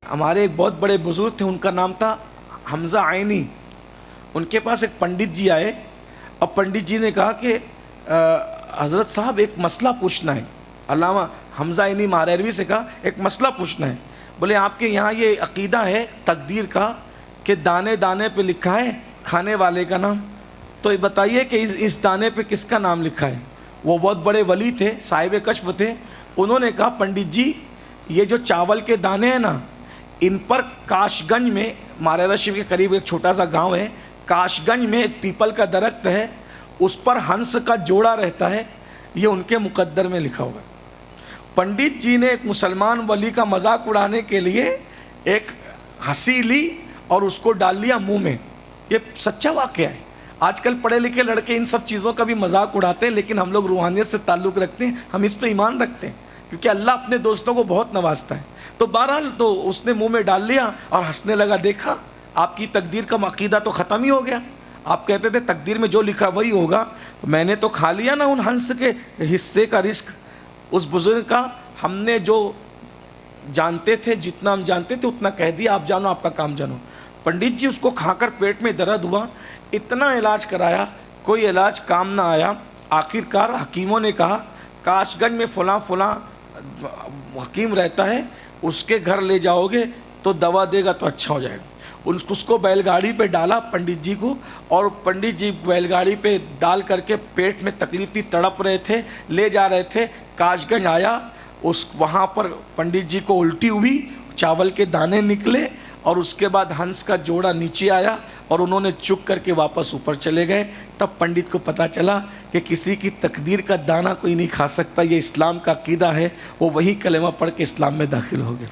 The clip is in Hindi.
हमारे एक बहुत बड़े बुजुर्ग थे, उनका नाम था हमज़ा आइनी। उनके पास एक पंडित जी आए और पंडित जी ने कहा कि हज़रत साहब एक मसला पूछना है। अल्लामा हमज़ा आइनी मारवी से कहा एक मसला पूछना है। बोले आपके यहाँ ये अक़ीदा है तकदीर का कि दाने दाने पे लिखा है खाने वाले का नाम, तो ये बताइए कि इस दाने पे किसका नाम लिखा है। वो बहुत बड़े वली थे, साहिब कश्फ थे। उन्होंने कहा पंडित जी ये जो चावल के दाने हैं ना, इन पर काशगंज में, मारेरा शिव के करीब एक छोटा सा गांव है, काशगंज में एक पीपल का दरख्त है, उस पर हंस का जोड़ा रहता है, ये उनके मुकद्दर में लिखा हुआ है। पंडित जी ने एक मुसलमान वली का मजाक उड़ाने के लिए एक हंसी ली और उसको डाल लिया मुंह में। ये सच्चा वाक़या है। आजकल पढ़े लिखे लड़के इन सब चीज़ों का भी मजाक उड़ाते हैं, लेकिन हम लोग रूहानियत से ताल्लुक़ रखते हैं, हम इस पर ईमान रखते हैं, क्योंकि अल्लाह अपने दोस्तों को बहुत नवाजता है। तो बहरहाल तो उसने मुंह में डाल लिया और हंसने लगा। देखा आपकी तकदीर का अक़ीदा तो ख़त्म ही हो गया। आप कहते थे तकदीर में जो लिखा वही होगा, मैंने तो खा लिया ना उन हंस के हिस्से का रिस्क। उस बुजुर्ग का हमने जो जानते थे, जितना हम जानते थे उतना कह दिया, आप जानो आपका काम जानो। पंडित जी उसको खाकर पेट में दर्द हुआ, इतना इलाज कराया, कोई इलाज काम ना आया। आखिरकार हकीमों ने कहा काशगंज में फ़लाँ हकीम रहता है, उसके घर ले जाओगे तो दवा देगा तो अच्छा हो जाएगा। उसको बैलगाड़ी पे डाला पंडित जी को, और पंडित जी बैलगाड़ी पे डाल करके पेट में तकलीफ थी, तड़प रहे थे, ले जा रहे थे। काशगंज आया, वहाँ पर पंडित जी को उल्टी हुई, चावल के दाने निकले और उसके बाद हंस का जोड़ा नीचे आया और उन्होंने चुक करके वापस ऊपर चले गए। तब पंडित को पता चला कि किसी की तकदीर का दाना कोई नहीं खा सकता, ये इस्लाम का अक़ीदा है। वो वही कलेमा पढ़ के इस्लाम में दाखिल हो गए।